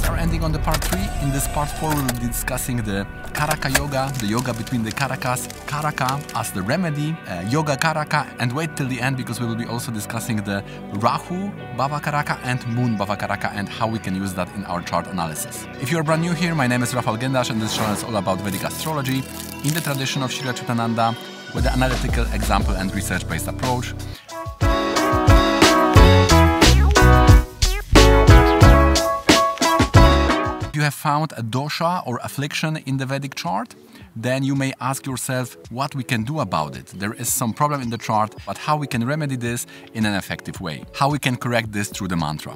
are ending on the part 3. In this part 4 we will be discussing the Karaka yoga, the yoga between the Karakas, Karaka as the remedy, Yogakaraka, and wait till the end because we will be also discussing the Rahu bhavakaraka and Moon bhavakaraka and how we can use that in our chart analysis. If you are brand new here, my name is Rahu and rgendarz and this channel is all about Vedic astrology in the tradition of Sri Achyutananda with the analytical, example and research-based approach. If you have found a dosha or affliction in the Vedic chart, then you may ask yourself what we can do about it. There is some problem in the chart, but how we can remedy this in an effective way. How we can correct this through the mantra.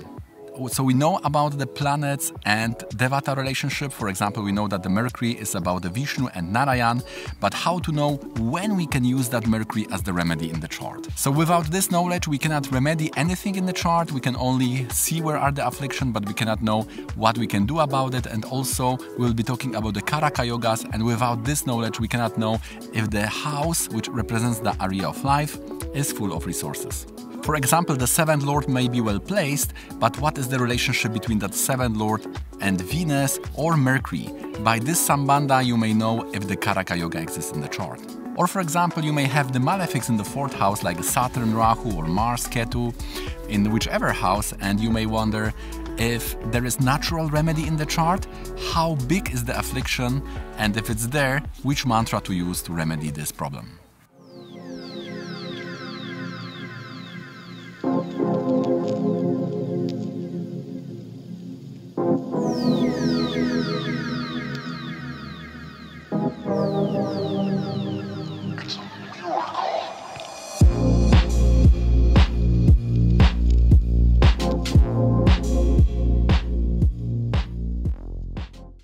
So we know about the planets and Devata relationship. For example, we know that the Mercury is about the Vishnu and Narayan, but how to know when we can use that Mercury as the remedy in the chart. So without this knowledge, we cannot remedy anything in the chart. We can only see where are the affliction, but we cannot know what we can do about it. And also we'll be talking about the Karaka yogas, and without this knowledge, we cannot know if the house, which represents the area of life, is full of resources. For example, the 7th Lord may be well placed, but what is the relationship between that 7th Lord and Venus or Mercury? By this sambandha, you may know if the Karaka yoga exists in the chart. Or for example, you may have the malefics in the 4th house like Saturn, Rahu or Mars, Ketu in whichever house, and you may wonder if there is natural remedy in the chart, how big is the affliction, and if it's there, which mantra to use to remedy this problem.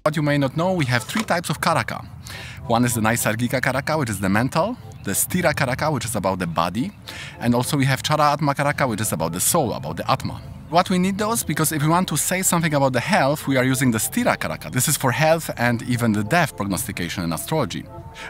What you may not know, we have 3 types of Karaka. One is the Naisargika Karaka, which is the mental, the Stira Karaka, which is about the body, and also we have Chara Atma Karaka, which is about the soul, about the Atma. What we need those, because if we want to say something about the health, we are using the Stira Karaka. This is for health and even the death prognostication in astrology.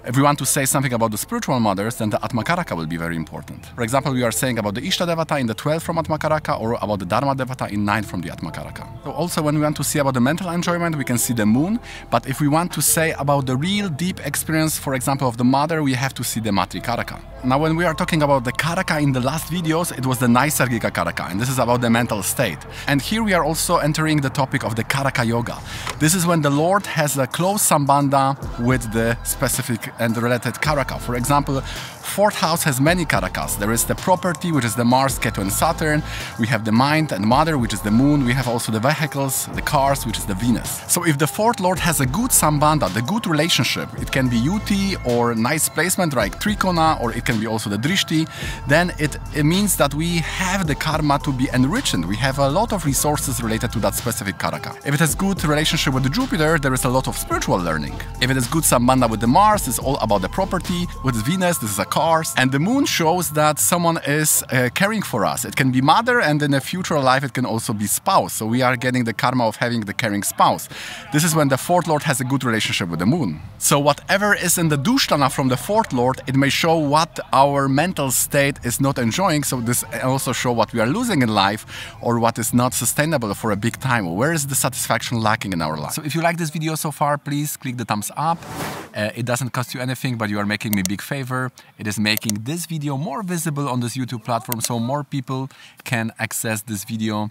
If we want to say something about the spiritual mothers, then the Atma Karaka will be very important. For example, we are saying about the Ishta Devata in the 12th from Atma Karaka or about the Dharma Devata in 9th from the Atma Karaka. So also when we want to see about the mental enjoyment, we can see the moon. But if we want to say about the real deep experience, for example, of the mother, we have to see the Matri Karaka. Now when we are talking about the Karaka in the last videos, it was the Naisargika Karaka, and this is about the mental state. And here we are also entering the topic of the Karaka Yoga. This is when the Lord has a close sambandha with the specific and related Karaka. For example, 4th house has many Karakas. There is the property, which is the Mars, Ketu and Saturn. We have the mind and mother, which is the moon. We have also the vehicles, the cars, which is the Venus. So if the 4th Lord has a good sambandha, the good relationship, it can be Yuti or nice placement like Trikona, or it can be also the Drishti, then it means that we have the karma to be enriched. We have a lot of resources related to that specific Karaka. If it has good relationship with the Jupiter, there is a lot of spiritual learning. If it has good sambandha with the Mars, it's all about the property. With Venus, this is a cars. And the moon shows that someone is caring for us. It can be mother, and in a future life it can also be spouse. So we are getting the karma of having the caring spouse. This is when the 4th Lord has a good relationship with the moon. So whatever is in the Dushtana from the 4th Lord, it may show what our mental state is not enjoying. So this also show what we are losing in life or what is not sustainable for a big time. Where is the satisfaction lacking in our life? So if you like this video so far, please click the thumbs up. It doesn't cost you anything, but you are making me a big favor. It is making this video more visible on this YouTube platform so more people can access this video.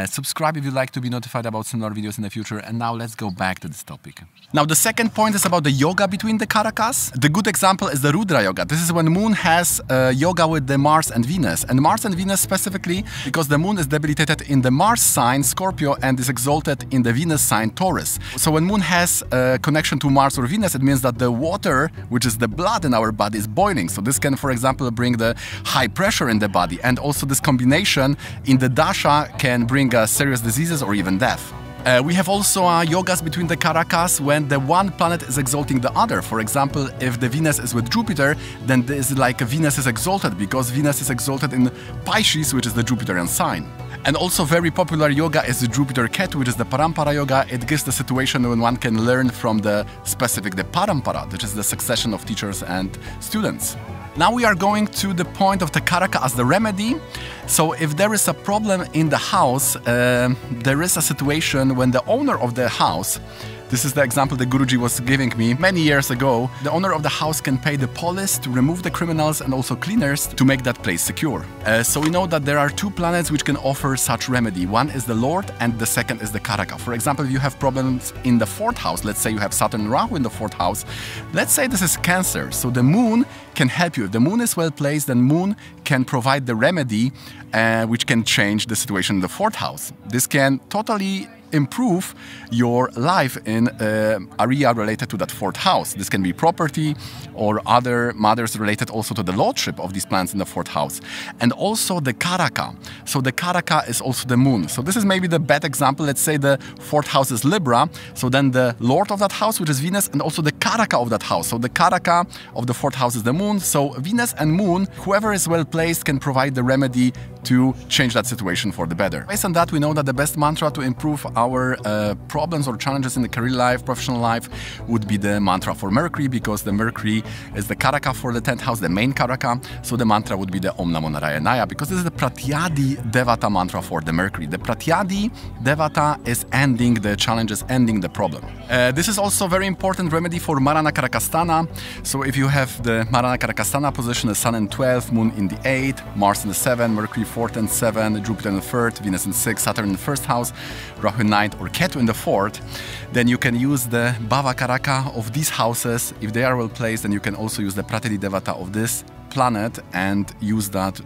Subscribe if you'd like to be notified about similar videos in the future. And now let's go back to this topic. Now the second point is about the yoga between the Karakas. The good example is the Rudra yoga. This is when moon has yoga with the Mars and Venus. And Mars and Venus specifically because the moon is debilitated in the Mars sign, Scorpio, and is exalted in the Venus sign, Taurus. So when moon has a connection to Mars or Venus, it means that the water, which is the blood in our body, is boiling. So this can, for example, bring the high pressure in the body. And also this combination in the dasha can bring serious diseases or even death. We have also yogas between the Karakas when the one planet is exalting the other. For example, if the Venus is with Jupiter, then this is like Venus is exalted because Venus is exalted in Pisces, which is the Jupiterian sign. And also very popular yoga is the Jupiter Ketu, which is the Parampara yoga. It gives the situation when one can learn from the specific, the Parampara, which is the succession of teachers and students. Now we are going to the point of the Karaka as the remedy. So if there is a problem in the house, there is a situation when the owner of the house, this is the example the Guruji was giving me many years ago, the owner of the house can pay the police to remove the criminals and also cleaners to make that place secure. So we know that there are two planets which can offer such remedy. One is the Lord and the second is the Karaka. For example, if you have problems in the fourth house, let's say you have Saturn and Rahu in the fourth house, let's say this is Cancer, so the moon can help you. If the moon is well placed, then moon can provide the remedy which can change the situation in the fourth house. This can totally improve your life in area related to that fourth house. This can be property or other matters related also to the lordship of these planets in the fourth house. And also the Karaka. So the Karaka is also the moon. So this is maybe the bad example. Let's say the fourth house is Libra. So then the lord of that house, which is Venus, and also the Karaka of that house. So the Karaka of the fourth house is the moon. So Venus and moon, whoever is well placed can provide the remedy to change that situation for the better. Based on that, we know that the best mantra to improve our problems or challenges in the career life, professional life, would be the mantra for Mercury, because the Mercury is the Karaka for the 10th house, the main Karaka. So the mantra would be the Om Namo Narayanaya, because this is the Pratyadi Devata mantra for the Mercury. The Pratyadi Devata is ending the challenges, ending the problem. This is also very important remedy for Marana Karakasthana. So if you have the Marana Karakasthana position, the Sun in 12th, Moon in the 8th, Mars in the 7th, Mercury 4th and 7th, Jupiter in the 3rd, Venus in 6th, Saturn in the 1st house, Rahu in 9th, or Ketu in the 4th, then you can use the bhavakaraka of these houses. If they are well placed, then you can also use the Pratyadi Devata of this planet and use that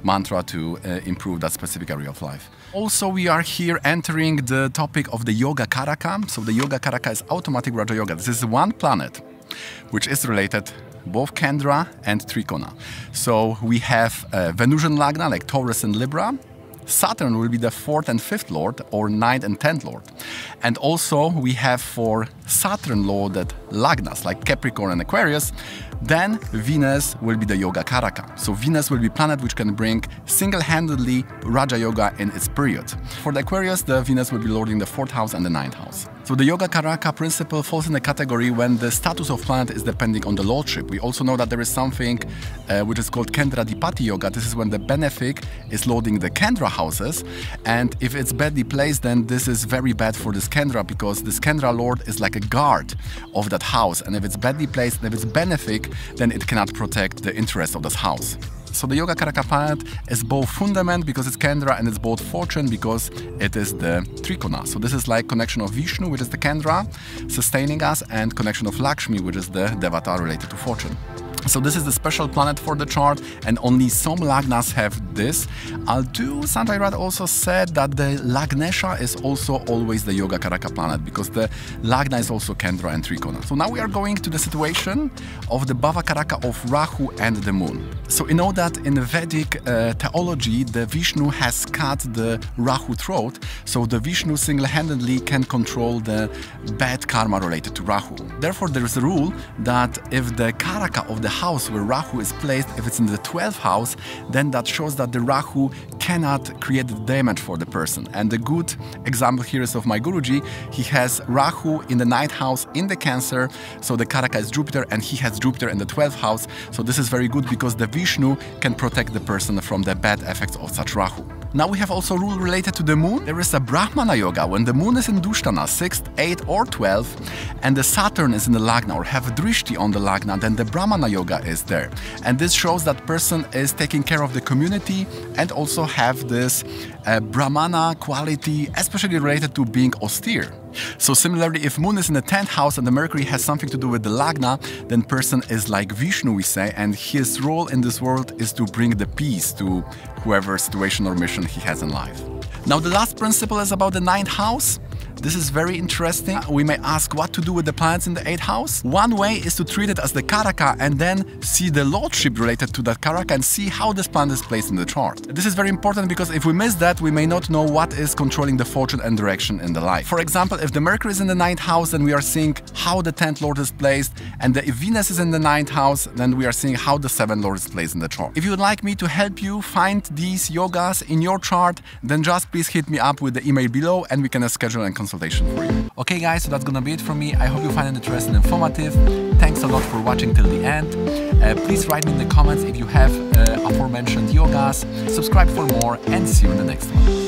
mantra to improve that specific area of life. Also, we are here entering the topic of the Yogakaraka. So the Yogakaraka is automatic Raja Yoga. This is one planet which is related both Kendra and Trikona. So we have Venusian Lagna like Taurus and Libra. Saturn will be the 4th and 5th lord, or 9th and 10th lord. And also we have for Saturn lorded Lagnas like Capricorn and Aquarius. Then Venus will be the Yogakaraka. So Venus will be planet which can bring single-handedly Raja Yoga in its period. For the Aquarius, the Venus will be lording the 4th house and the 9th house. So the Yogakaraka principle falls in the category when the status of planet is depending on the lordship. We also know that there is something which is called Kendra Dipati Yoga. This is when the benefic is lording the Kendra houses, and if it's badly placed, then this is very bad for this Kendra, because this Kendra lord is like a guard of that house, and if it's badly placed, if it's benefic, then it cannot protect the interest of this house. So the Yogakaraka planet is both fundament because it's Kendra, and it's both fortune because it is the Trikona. So this is like connection of Vishnu, which is the Kendra, sustaining us, and connection of Lakshmi, which is the Devata related to fortune. So this is the special planet for the chart, and only some Lagnas have this. Although Sanjay Rath also said that the Lagnesha is also always the Yogakaraka planet, because the Lagna is also Kendra and Trikona. So now we are going to the situation of the bhavakaraka of Rahu and the Moon. So you know that in the Vedic theology, the Vishnu has cut the Rahu throat, so the Vishnu single-handedly can control the bad karma related to Rahu. Therefore, there is a rule that if the Karaka of the house where Rahu is placed, if it's in the 12th house, then that shows that the Rahu cannot create damage for the person. And the good example here is of my Guruji. He has Rahu in the 9th house in the Cancer, so the Karaka is Jupiter, and he has Jupiter in the 12th house. So this is very good because the Vishnu can protect the person from the bad effects of such Rahu. Now we have also a rule related to the moon. There is a Brahmana yoga when the moon is in Dushtana, 6th, 8th or 12th, and the Saturn is in the Lagna or have a Drishti on the Lagna, then the Brahmana yoga is there. And this shows that person is taking care of the community and also have this Brahmana quality, especially related to being austere. So similarly, if Moon is in the 10th house and the Mercury has something to do with the Lagna, then person is like Vishnu, we say, and his role in this world is to bring the peace to whoever situation or mission he has in life. Now the last principle is about the 9th house. This is very interesting. We may ask what to do with the planets in the 8th house. One way is to treat it as the Karaka and then see the lordship related to that Karaka and see how this planet is placed in the chart. This is very important because if we miss that, we may not know what is controlling the fortune and direction in the life. For example, if the Mercury is in the 9th house, then we are seeing how the 10th lord is placed, and if Venus is in the 9th house, then we are seeing how the 7th lord is placed in the chart. If you would like me to help you find these yogas in your chart, then just please hit me up with the email below and we can schedule a consultation for you. Okay guys, so that's gonna be it from me. I hope you find it interesting and informative. Thanks a lot for watching till the end. Please write me in the comments if you have aforementioned yogas. Subscribe for more and see you in the next one.